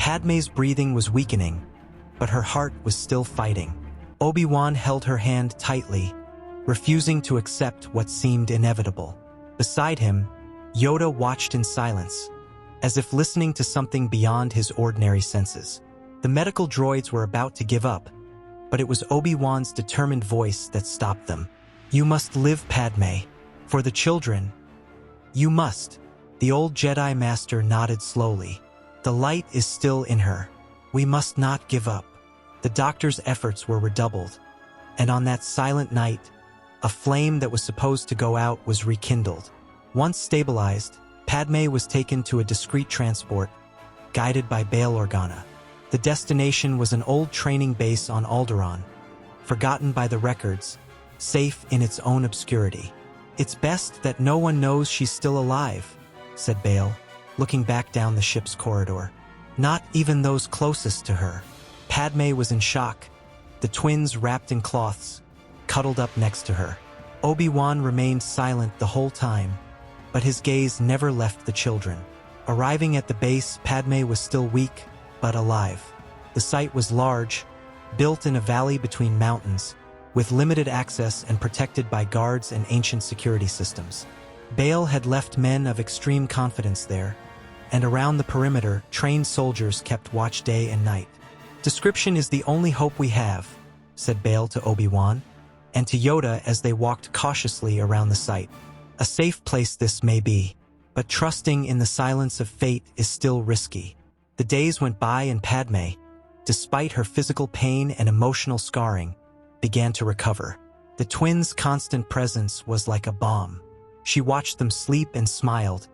Padmé's breathing was weakening, but her heart was still fighting. Obi-Wan held her hand tightly, refusing to accept what seemed inevitable. Beside him, Yoda watched in silence, as if listening to something beyond his ordinary senses. The medical droids were about to give up, but it was Obi-Wan's determined voice that stopped them. "You must live, Padmé. For the children. You must." The old Jedi Master nodded slowly. "The light is still in her. We must not give up." The doctor's efforts were redoubled, and on that silent night, a flame that was supposed to go out was rekindled. Once stabilized, Padmé was taken to a discreet transport, guided by Bail Organa. The destination was an old training base on Alderaan, forgotten by the records, safe in its own obscurity. "It's best that no one knows she's still alive," said Bail, looking back down the ship's corridor. "Not even those closest to her." Padmé was in shock, the twins wrapped in cloths, cuddled up next to her. Obi-Wan remained silent the whole time, but his gaze never left the children. Arriving at the base, Padmé was still weak, but alive. The site was large, built in a valley between mountains, with limited access and protected by guards and ancient security systems. Bail had left men of extreme confidence there, and around the perimeter, trained soldiers kept watch day and night. "Description is the only hope we have," said Bail to Obi-Wan, and to Yoda as they walked cautiously around the site. "A safe place this may be, but trusting in the silence of fate is still risky." The days went by and Padmé, despite her physical pain and emotional scarring, began to recover. The twins' constant presence was like a balm. She watched them sleep and smiled,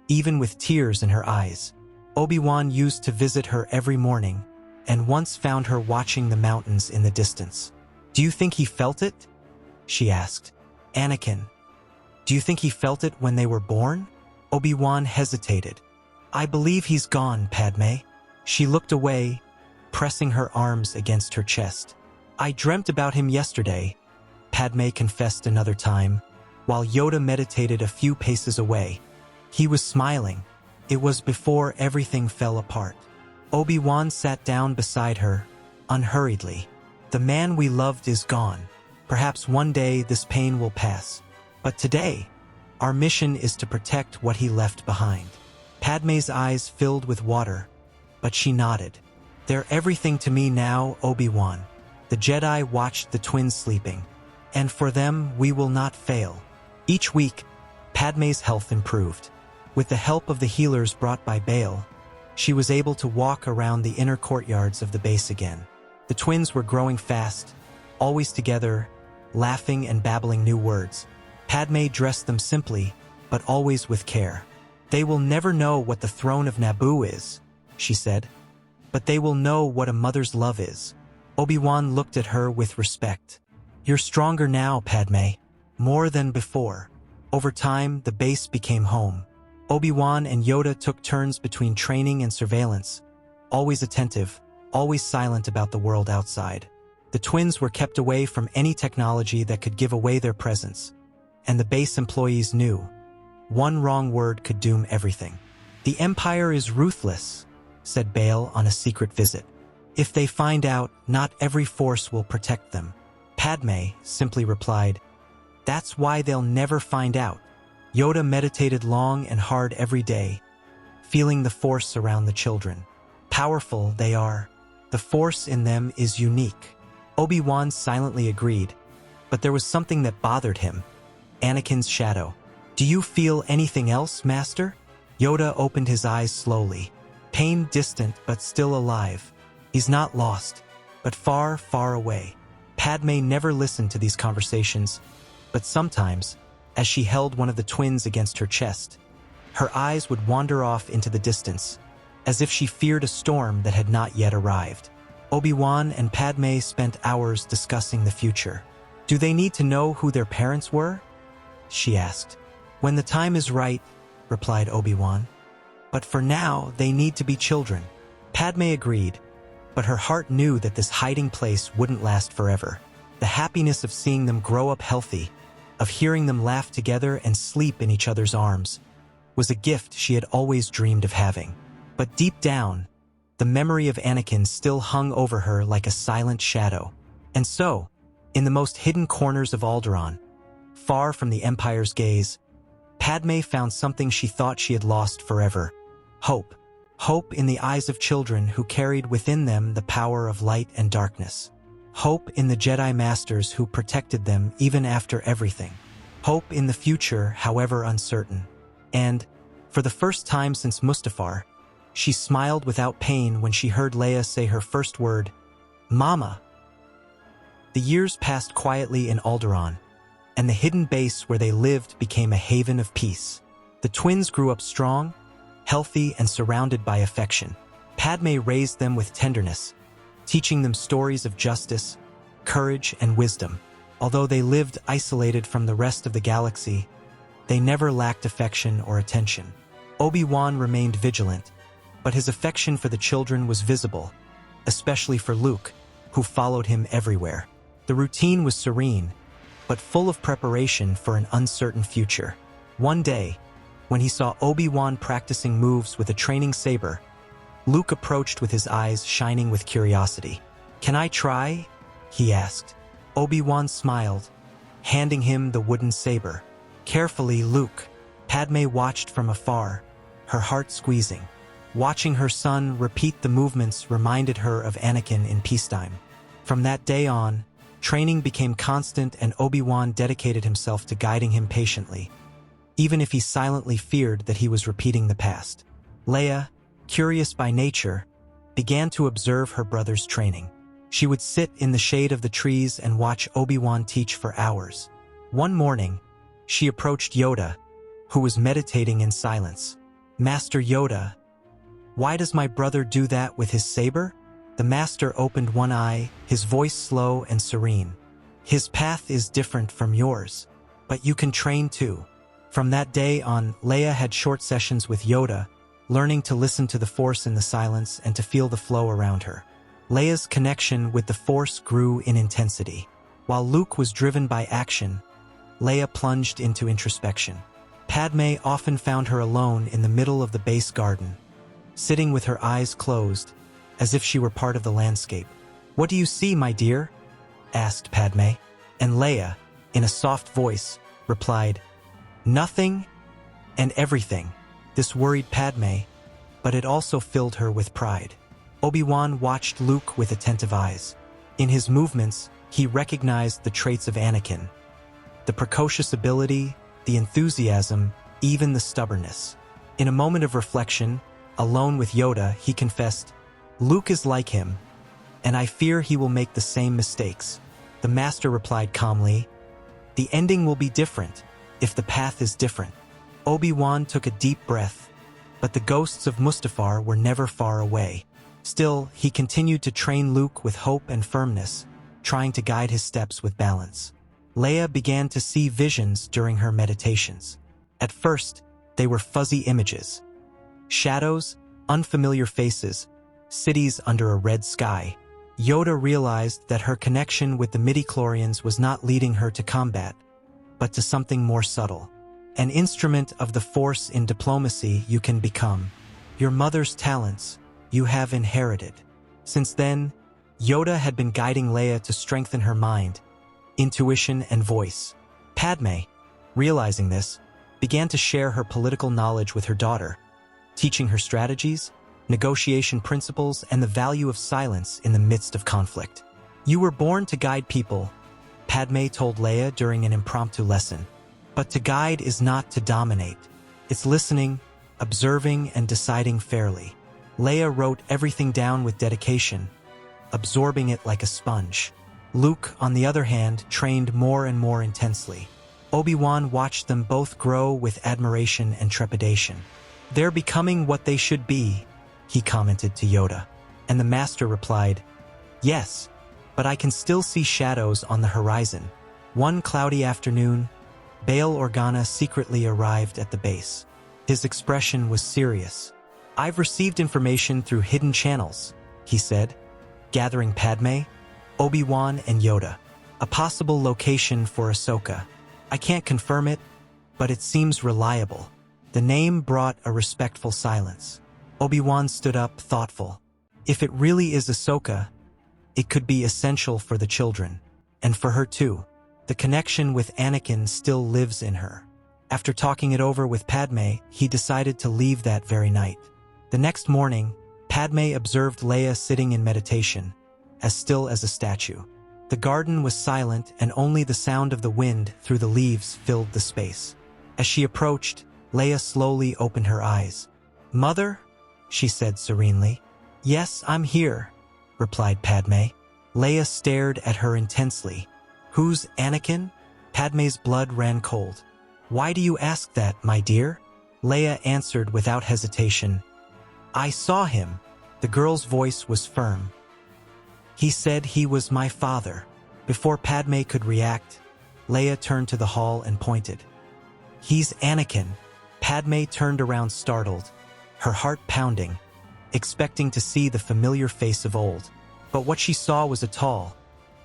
even with tears in her eyes. Obi-Wan used to visit her every morning, and once found her watching the mountains in the distance. "Do you think he felt it?" she asked. "Anakin, do you think he felt it when they were born?" Obi-Wan hesitated. "I believe he's gone, Padmé." She looked away, pressing her arms against her chest. "I dreamt about him yesterday," Padmé confessed another time, while Yoda meditated a few paces away. "He was smiling. It was before everything fell apart." Obi-Wan sat down beside her, unhurriedly. "The man we loved is gone. Perhaps one day this pain will pass. But today, our mission is to protect what he left behind." Padmé's eyes filled with water, but she nodded. "They're everything to me now, Obi-Wan." The Jedi watched the twins sleeping, and for them we will not fail. Each week, Padmé's health improved. With the help of the healers brought by Bail, she was able to walk around the inner courtyards of the base again. The twins were growing fast, always together, laughing and babbling new words. Padmé dressed them simply, but always with care. "They will never know what the throne of Naboo is," she said, "but they will know what a mother's love is." Obi-Wan looked at her with respect. "You're stronger now, Padmé, more than before." Over time, the base became home. Obi-Wan and Yoda took turns between training and surveillance, always attentive, always silent about the world outside. The twins were kept away from any technology that could give away their presence, and the base employees knew one wrong word could doom everything. "The Empire is ruthless," said Bail on a secret visit. "If they find out, not every force will protect them." Padmé simply replied, "That's why they'll never find out." Yoda meditated long and hard every day, feeling the force around the children. Powerful they are. The force in them is unique. Obi-Wan silently agreed, but there was something that bothered him. Anakin's shadow. "Do you feel anything else, Master?" Yoda opened his eyes slowly. Pain distant but still alive. "He's not lost, but far, far away." Padmé never listened to these conversations, but sometimes, as she held one of the twins against her chest, her eyes would wander off into the distance, as if she feared a storm that had not yet arrived. Obi-Wan and Padmé spent hours discussing the future. "Do they need to know who their parents were?" she asked. "When the time is right," replied Obi-Wan. "But for now, they need to be children." Padmé agreed, but her heart knew that this hiding place wouldn't last forever. The happiness of seeing them grow up healthy, of hearing them laugh together and sleep in each other's arms, was a gift she had always dreamed of having. But deep down, the memory of Anakin still hung over her like a silent shadow. And so, in the most hidden corners of Alderaan, far from the Empire's gaze, Padmé found something she thought she had lost forever: hope. Hope in the eyes of children who carried within them the power of light and darkness. Hope in the Jedi Masters who protected them even after everything. Hope in the future, however uncertain. And, for the first time since Mustafar, she smiled without pain when she heard Leia say her first word, "Mama." The years passed quietly in Alderaan, and the hidden base where they lived became a haven of peace. The twins grew up strong, healthy, and surrounded by affection. Padmé raised them with tenderness, teaching them stories of justice, courage, and wisdom. Although they lived isolated from the rest of the galaxy, they never lacked affection or attention. Obi-Wan remained vigilant, but his affection for the children was visible, especially for Luke, who followed him everywhere. The routine was serene, but full of preparation for an uncertain future. One day, when he saw Obi-Wan practicing moves with a training saber, Luke approached with his eyes shining with curiosity. "Can I try?" he asked. Obi-Wan smiled, handing him the wooden saber. "Carefully, Luke." Padmé watched from afar, her heart squeezing. Watching her son repeat the movements reminded her of Anakin in peacetime. From that day on, training became constant, and Obi-Wan dedicated himself to guiding him patiently, even if he silently feared that he was repeating the past. Leia, curious by nature, began to observe her brother's training. She would sit in the shade of the trees and watch Obi-Wan teach for hours. One morning, she approached Yoda, who was meditating in silence. "Master Yoda, why does my brother do that with his saber?" The master opened one eye, his voice slow and serene. "His path is different from yours, but you can train too." From that day on, Leia had short sessions with Yoda, learning to listen to the Force in the silence and to feel the flow around her. Leia's connection with the Force grew in intensity. While Luke was driven by action, Leia plunged into introspection. Padmé often found her alone in the middle of the base garden, sitting with her eyes closed, as if she were part of the landscape. "What do you see, my dear?" asked Padmé. And Leia, in a soft voice, replied, "Nothing and everything." This worried Padmé, but it also filled her with pride. Obi-Wan watched Luke with attentive eyes. In his movements, he recognized the traits of Anakin: the precocious ability, the enthusiasm, even the stubbornness. In a moment of reflection, alone with Yoda, he confessed, "Luke is like him, and I fear he will make the same mistakes." The master replied calmly, "The ending will be different if the path is different." Obi-Wan took a deep breath, but the ghosts of Mustafar were never far away. Still, he continued to train Luke with hope and firmness, trying to guide his steps with balance. Leia began to see visions during her meditations. At first, they were fuzzy images: shadows, unfamiliar faces, cities under a red sky. Yoda realized that her connection with the midichlorians was not leading her to combat, but to something more subtle. An instrument of the Force in diplomacy you can become. Your mother's talents you have inherited. Since then, Yoda had been guiding Leia to strengthen her mind, intuition, and voice. Padmé, realizing this, began to share her political knowledge with her daughter, teaching her strategies, negotiation principles, and the value of silence in the midst of conflict. "You were born to guide people," Padmé told Leia during an impromptu lesson. "But to guide is not to dominate. It's listening, observing, and deciding fairly." Leia wrote everything down with dedication, absorbing it like a sponge. Luke, on the other hand, trained more and more intensely. Obi-Wan watched them both grow with admiration and trepidation. "They're becoming what they should be," he commented to Yoda. And the master replied, "Yes, but I can still see shadows on the horizon." One cloudy afternoon, Bail Organa secretly arrived at the base. His expression was serious. "I've received information through hidden channels," he said, gathering Padmé, Obi-Wan, and Yoda. "A possible location for Ahsoka. I can't confirm it, but it seems reliable." The name brought a respectful silence. Obi-Wan stood up, thoughtful. If it really is Ahsoka, it could be essential for the children. And for her too. The connection with Anakin still lives in her. After talking it over with Padmé, he decided to leave that very night. The next morning, Padmé observed Leia sitting in meditation, as still as a statue. The garden was silent and only the sound of the wind through the leaves filled the space. As she approached, Leia slowly opened her eyes. "Mother?" she said serenely. "Yes, I'm here," replied Padmé. Leia stared at her intensely. "Who's Anakin?" Padmé's blood ran cold. "Why do you ask that, my dear?" Leia answered without hesitation. "I saw him." The girl's voice was firm. "He said he was my father." Before Padmé could react, Leia turned to the hall and pointed. "He's Anakin." Padmé turned around startled, her heart pounding, expecting to see the familiar face of old. But what she saw was a tall,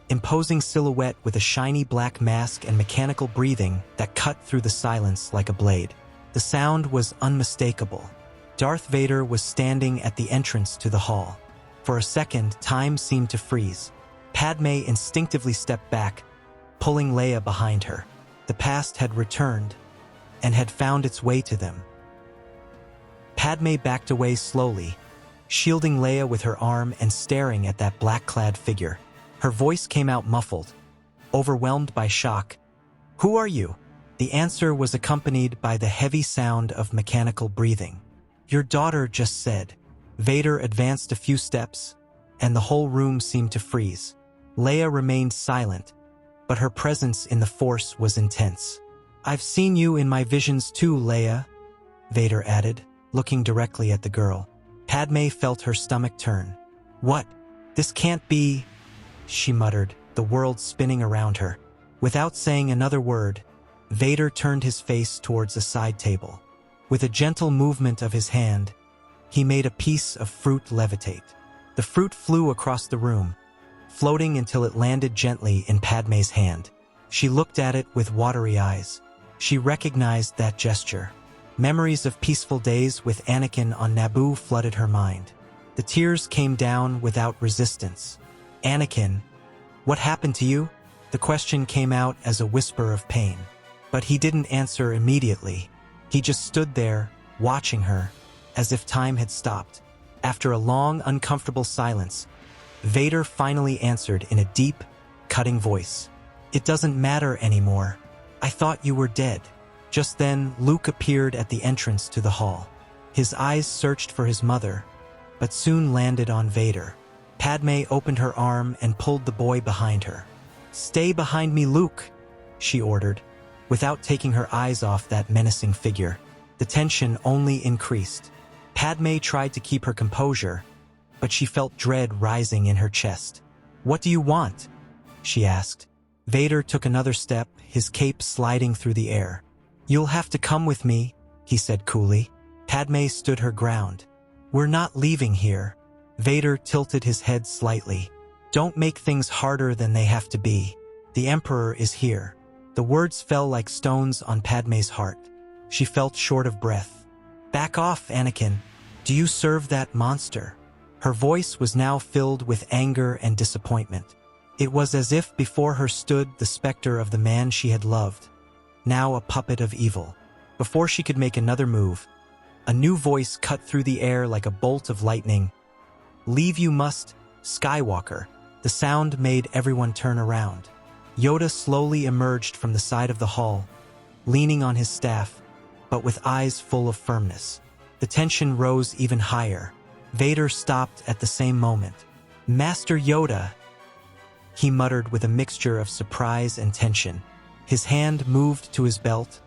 imposing silhouette with a shiny black mask and mechanical breathing that cut through the silence like a blade. The sound was unmistakable. Darth Vader was standing at the entrance to the hall. For a second, time seemed to freeze. Padmé instinctively stepped back, pulling Leia behind her. The past had returned and had found its way to them. Padmé backed away slowly, shielding Leia with her arm and staring at that black-clad figure. Her voice came out muffled, overwhelmed by shock. "Who are you?" The answer was accompanied by the heavy sound of mechanical breathing. "Your daughter just said." Vader advanced a few steps, and the whole room seemed to freeze. Leia remained silent, but her presence in the Force was intense. "I've seen you in my visions too, Leia," Vader added, looking directly at the girl. Padmé felt her stomach turn. "What? This can't be," she muttered, the world spinning around her. Without saying another word, Vader turned his face towards a side table. With a gentle movement of his hand, he made a piece of fruit levitate. The fruit flew across the room, floating until it landed gently in Padmé's hand. She looked at it with watery eyes. She recognized that gesture. Memories of peaceful days with Anakin on Naboo flooded her mind. The tears came down without resistance. "Anakin, what happened to you?" The question came out as a whisper of pain. But he didn't answer immediately. He just stood there, watching her, as if time had stopped. After a long, uncomfortable silence, Vader finally answered in a deep, cutting voice. "It doesn't matter anymore. I thought you were dead." Just then, Luke appeared at the entrance to the hall. His eyes searched for his mother, but soon landed on Vader. Padmé opened her arm and pulled the boy behind her. "Stay behind me, Luke," she ordered, without taking her eyes off that menacing figure. The tension only increased. Padmé tried to keep her composure, but she felt dread rising in her chest. "What do you want?" she asked. Vader took another step, his cape sliding through the air. "You'll have to come with me," he said coolly. Padmé stood her ground. "We're not leaving here." Vader tilted his head slightly. "Don't make things harder than they have to be. The Emperor is here." The words fell like stones on Padmé's heart. She felt short of breath. "Back off, Anakin. Do you serve that monster?" Her voice was now filled with anger and disappointment. It was as if before her stood the specter of the man she had loved, now a puppet of evil. Before she could make another move, a new voice cut through the air like a bolt of lightning. "Leave you must, Skywalker." The sound made everyone turn around. Yoda slowly emerged from the side of the hall, leaning on his staff, but with eyes full of firmness. The tension rose even higher. Vader stopped at the same moment. "Master Yoda," he muttered with a mixture of surprise and tension. His hand moved to his belt,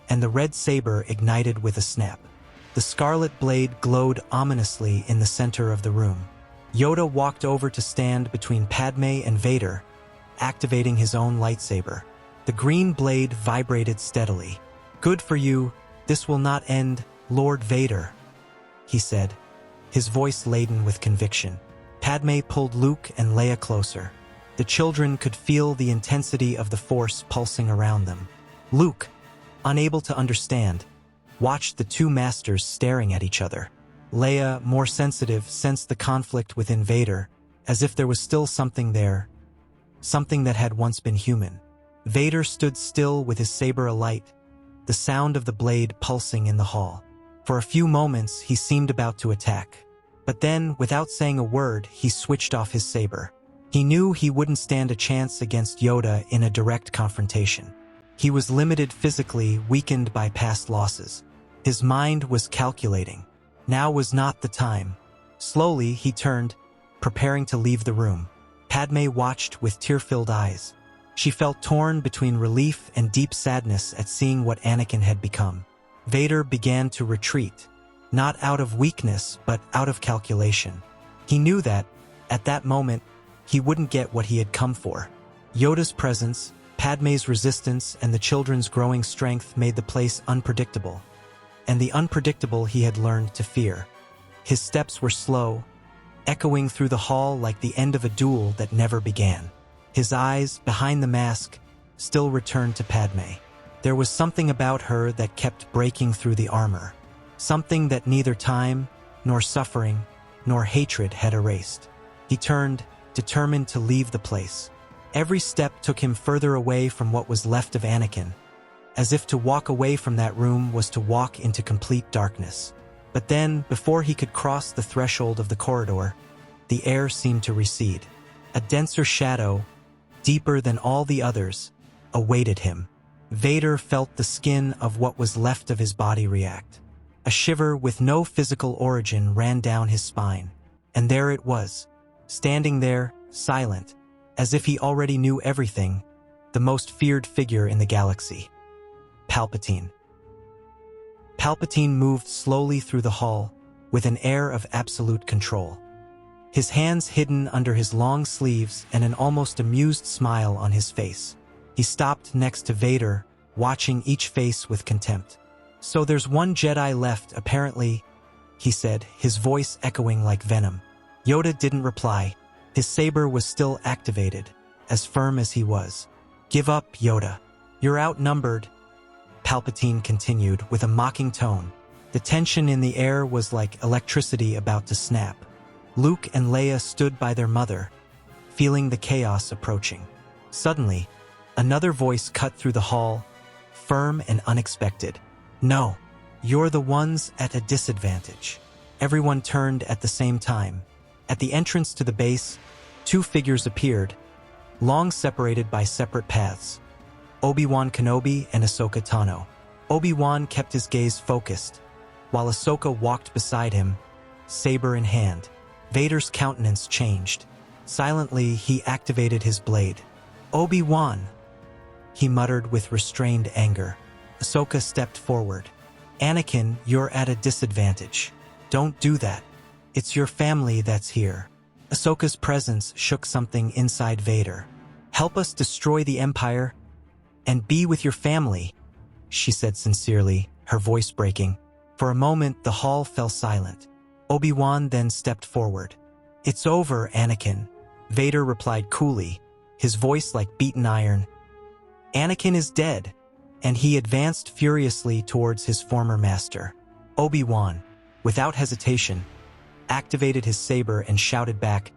and the red saber ignited with a snap. The scarlet blade glowed ominously in the center of the room. Yoda walked over to stand between Padmé and Vader, activating his own lightsaber. The green blade vibrated steadily. "Good for you. This will not end, Lord Vader," he said, his voice laden with conviction. Padmé pulled Luke and Leia closer. The children could feel the intensity of the Force pulsing around them. Luke, unable to understand, watched the two masters staring at each other. Leia, more sensitive, sensed the conflict within Vader, as if there was still something there, something that had once been human. Vader stood still with his saber alight, the sound of the blade pulsing in the hall. For a few moments, he seemed about to attack. But then, without saying a word, he switched off his saber. He knew he wouldn't stand a chance against Yoda in a direct confrontation. He was limited physically, weakened by past losses. His mind was calculating. Now was not the time. Slowly, he turned, preparing to leave the room. Padmé watched with tear-filled eyes. She felt torn between relief and deep sadness at seeing what Anakin had become. Vader began to retreat, not out of weakness, but out of calculation. He knew that, at that moment, he wouldn't get what he had come for. Yoda's presence, Padmé's resistance, and the children's growing strength made the place unpredictable. And the unpredictable he had learned to fear. His steps were slow, echoing through the hall like the end of a duel that never began. His eyes, behind the mask, still returned to Padmé. There was something about her that kept breaking through the armor. Something that neither time, nor suffering, nor hatred had erased. He turned, determined to leave the place. Every step took him further away from what was left of Anakin, as if to walk away from that room was to walk into complete darkness. But then, before he could cross the threshold of the corridor, the air seemed to recede. A denser shadow, deeper than all the others, awaited him. Vader felt the skin of what was left of his body react. A shiver with no physical origin ran down his spine. And there it was, standing there, silent, as if he already knew everything, the most feared figure in the galaxy. Palpatine. Palpatine moved slowly through the hall, with an air of absolute control. His hands hidden under his long sleeves and an almost amused smile on his face. He stopped next to Vader, watching each face with contempt. "So there's one Jedi left, apparently," he said, his voice echoing like venom. Yoda didn't reply. His saber was still activated, as firm as he was. "Give up, Yoda. You're outnumbered," Palpatine continued with a mocking tone. The tension in the air was like electricity about to snap. Luke and Leia stood by their mother, feeling the chaos approaching. Suddenly, another voice cut through the hall, firm and unexpected. "No, you're the ones at a disadvantage." Everyone turned at the same time. At the entrance to the base, two figures appeared, long separated by separate paths. Obi-Wan Kenobi and Ahsoka Tano. Obi-Wan kept his gaze focused, while Ahsoka walked beside him, saber in hand. Vader's countenance changed. Silently, he activated his blade. "Obi-Wan," he muttered with restrained anger. Ahsoka stepped forward. "Anakin, you're at a disadvantage. Don't do that. It's your family that's here." Ahsoka's presence shook something inside Vader. "Help us destroy the Empire and be with your family," she said sincerely, her voice breaking. For a moment, the hall fell silent. Obi-Wan then stepped forward. "It's over, Anakin," Vader replied coolly, his voice like beaten iron. "Anakin is dead," and he advanced furiously towards his former master. Obi-Wan, without hesitation, activated his saber and shouted back,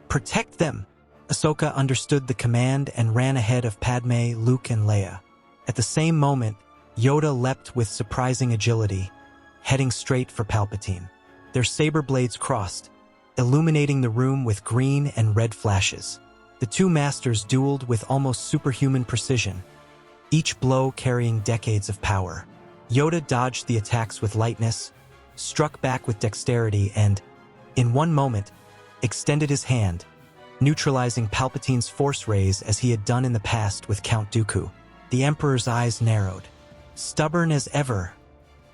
"Protect them!" Ahsoka understood the command and ran ahead of Padmé, Luke, and Leia. At the same moment, Yoda leapt with surprising agility, heading straight for Palpatine. Their saber blades crossed, illuminating the room with green and red flashes. The two masters dueled with almost superhuman precision, each blow carrying decades of power. Yoda dodged the attacks with lightness, struck back with dexterity, and, in one moment, extended his hand, neutralizing Palpatine's force rays as he had done in the past with Count Dooku. The Emperor's eyes narrowed. "Stubborn as ever,"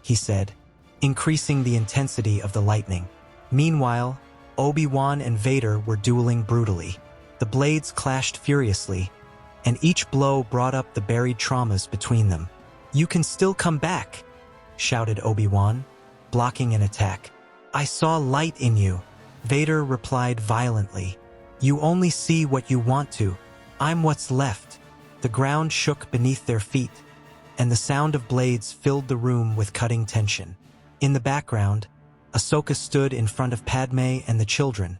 he said, increasing the intensity of the lightning. Meanwhile, Obi-Wan and Vader were dueling brutally. The blades clashed furiously, and each blow brought up the buried traumas between them. "You can still come back," shouted Obi-Wan, blocking an attack. "I saw light in you," Vader replied violently. "You only see what you want to. I'm what's left." The ground shook beneath their feet, and the sound of blades filled the room with cutting tension. In the background, Ahsoka stood in front of Padmé and the children,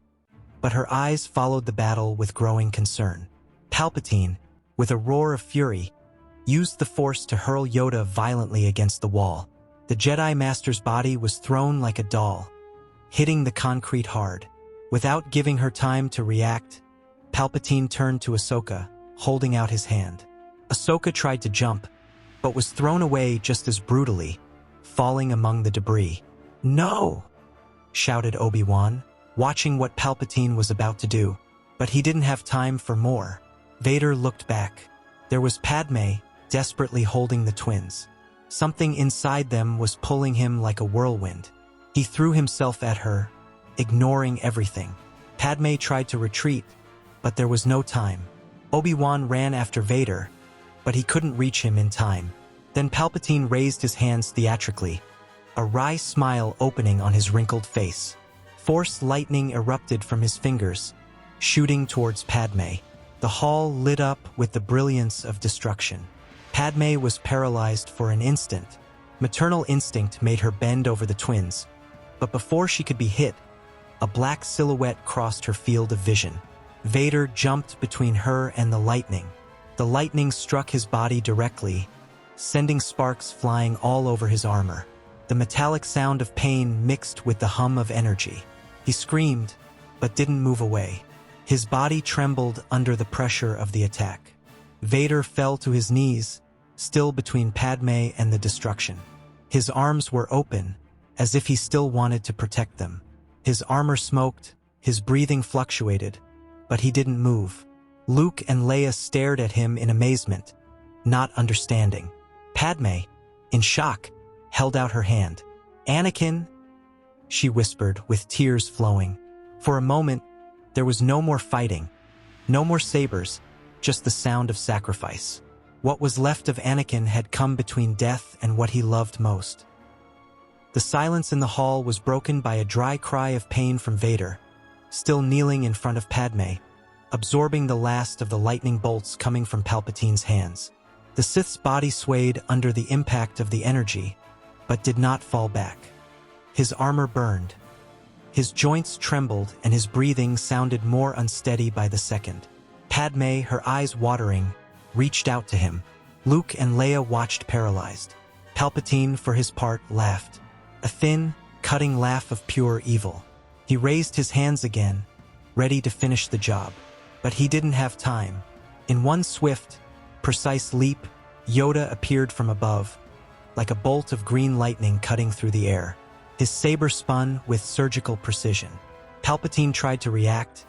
but her eyes followed the battle with growing concern. Palpatine, with a roar of fury, used the Force to hurl Yoda violently against the wall. The Jedi Master's body was thrown like a doll, hitting the concrete hard. Without giving her time to react, Palpatine turned to Ahsoka, holding out his hand. Ahsoka tried to jump, but was thrown away just as brutally, falling among the debris. "No!" shouted Obi-Wan, watching what Palpatine was about to do. But he didn't have time for more. Vader looked back. There was Padmé, desperately holding the twins. Something inside them was pulling him like a whirlwind. He threw himself at her, ignoring everything. Padmé tried to retreat, but there was no time. Obi-Wan ran after Vader, but he couldn't reach him in time. Then Palpatine raised his hands theatrically, a wry smile opening on his wrinkled face. Force lightning erupted from his fingers, shooting towards Padmé. The hall lit up with the brilliance of destruction. Padmé was paralyzed for an instant. Maternal instinct made her bend over the twins, but before she could be hit, a black silhouette crossed her field of vision. Vader jumped between her and the lightning. The lightning struck his body directly, sending sparks flying all over his armor. The metallic sound of pain mixed with the hum of energy. He screamed, but didn't move away. His body trembled under the pressure of the attack. Vader fell to his knees, still between Padmé and the destruction. His arms were open, as if he still wanted to protect them. His armor smoked, his breathing fluctuated, but he didn't move. Luke and Leia stared at him in amazement, not understanding. Padmé, in shock, held out her hand. "Anakin," she whispered with tears flowing. For a moment, there was no more fighting, no more sabers, just the sound of sacrifice. What was left of Anakin had come between death and what he loved most. The silence in the hall was broken by a dry cry of pain from Vader, still kneeling in front of Padmé, absorbing the last of the lightning bolts coming from Palpatine's hands. The Sith's body swayed under the impact of the energy, but did not fall back. His armor burned. His joints trembled and his breathing sounded more unsteady by the second. Padmé, her eyes watering, reached out to him. Luke and Leia watched paralyzed. Palpatine, for his part, laughed. A thin, cutting laugh of pure evil. He raised his hands again, ready to finish the job. But he didn't have time. In one swift, precise leap, Yoda appeared from above, like a bolt of green lightning cutting through the air. His saber spun with surgical precision. Palpatine tried to react,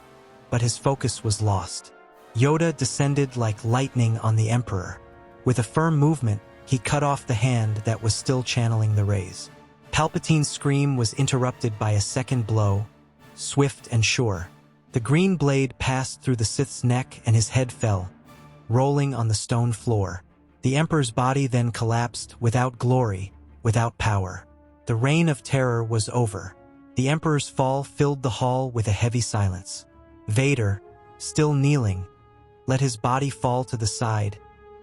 but his focus was lost. Yoda descended like lightning on the Emperor. With a firm movement, he cut off the hand that was still channeling the rays. Palpatine's scream was interrupted by a second blow, swift and sure. The green blade passed through the Sith's neck and his head fell, rolling on the stone floor. The Emperor's body then collapsed without glory, without power. The reign of terror was over. The Emperor's fall filled the hall with a heavy silence. Vader, still kneeling, let his body fall to the side,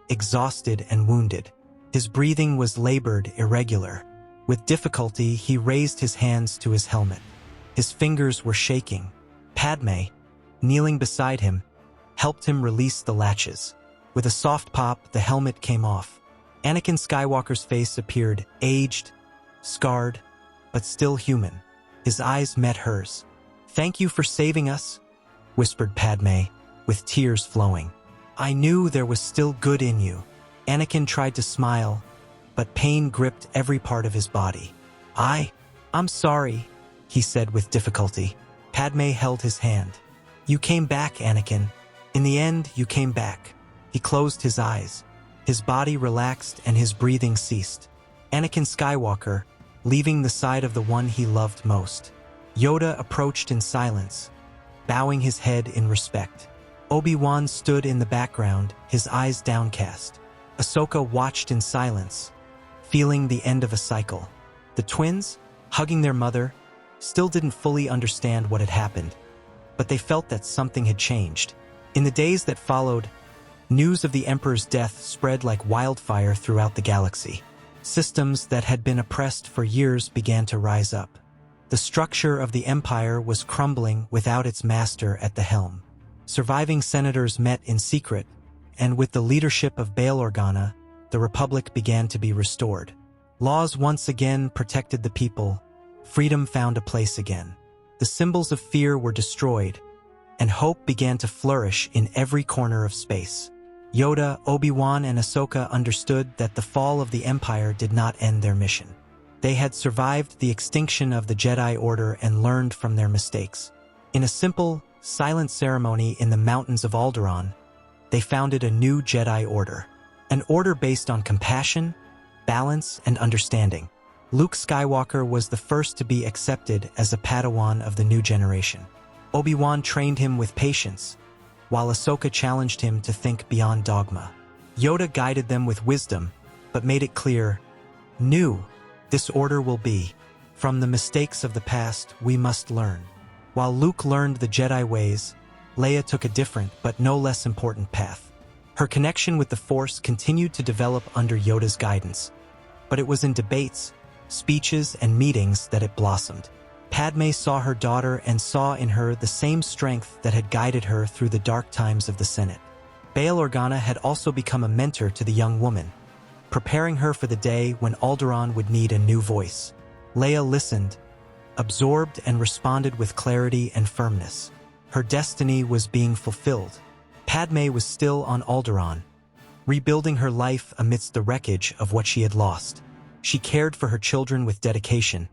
exhausted and wounded. His breathing was labored, irregular. With difficulty, he raised his hands to his helmet. His fingers were shaking. Padmé, kneeling beside him, helped him release the latches. With a soft pop, the helmet came off. Anakin Skywalker's face appeared, aged, scarred, but still human. His eyes met hers. "Thank you for saving us," whispered Padmé, with tears flowing. "I knew there was still good in you." Anakin tried to smile, but pain gripped every part of his body. I'm sorry," he said with difficulty. Padmé held his hand. "You came back, Anakin. In the end, you came back." He closed his eyes. His body relaxed and his breathing ceased. Anakin Skywalker, leaving the side of the one he loved most. Yoda approached in silence, bowing his head in respect. Obi-Wan stood in the background, his eyes downcast. Ahsoka watched in silence, feeling the end of a cycle. The twins, hugging their mother, still didn't fully understand what had happened, but they felt that something had changed. In the days that followed, news of the Emperor's death spread like wildfire throughout the galaxy. Systems that had been oppressed for years began to rise up. The structure of the empire was crumbling without its master at the helm. Surviving senators met in secret, and with the leadership of Bail Organa, the republic began to be restored. Laws once again protected the people. Freedom found a place again. The symbols of fear were destroyed, and hope began to flourish in every corner of space. Yoda, Obi-Wan, and Ahsoka understood that the fall of the Empire did not end their mission. They had survived the extinction of the Jedi Order and learned from their mistakes. In a simple, silent ceremony in the mountains of Alderaan, they founded a new Jedi Order. An order based on compassion, balance, and understanding. Luke Skywalker was the first to be accepted as a Padawan of the new generation. Obi-Wan trained him with patience, while Ahsoka challenged him to think beyond dogma. Yoda guided them with wisdom, but made it clear, new, this order will be. From the mistakes of the past, we must learn. While Luke learned the Jedi ways, Leia took a different but no less important path. Her connection with the Force continued to develop under Yoda's guidance, but it was in debates, speeches, and meetings that it blossomed. Padmé saw her daughter and saw in her the same strength that had guided her through the dark times of the Senate. Bail Organa had also become a mentor to the young woman, preparing her for the day when Alderaan would need a new voice. Leia listened, absorbed, and responded with clarity and firmness. Her destiny was being fulfilled. Padmé was still on Alderaan, rebuilding her life amidst the wreckage of what she had lost. She cared for her children with dedication,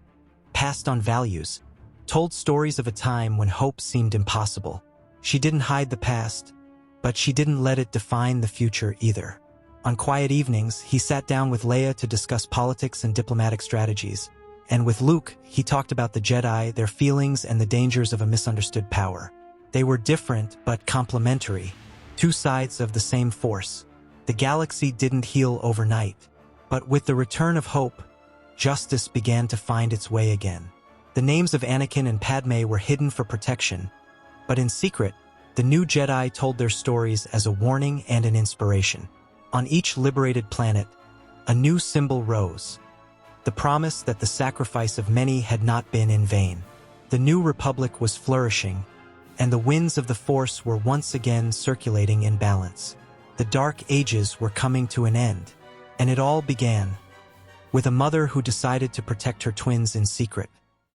passed on values, told stories of a time when hope seemed impossible. She didn't hide the past, but she didn't let it define the future either. On quiet evenings, he sat down with Leia to discuss politics and diplomatic strategies. And with Luke, he talked about the Jedi, their feelings, and the dangers of a misunderstood power. They were different but complementary, two sides of the same force. The galaxy didn't heal overnight, but with the return of hope, justice began to find its way again. The names of Anakin and Padmé were hidden for protection, but in secret, the new Jedi told their stories as a warning and an inspiration. On each liberated planet, a new symbol rose, the promise that the sacrifice of many had not been in vain. The new republic was flourishing, and the winds of the Force were once again circulating in balance. The Dark Ages were coming to an end, and it all began with a mother who decided to protect her twins in secret.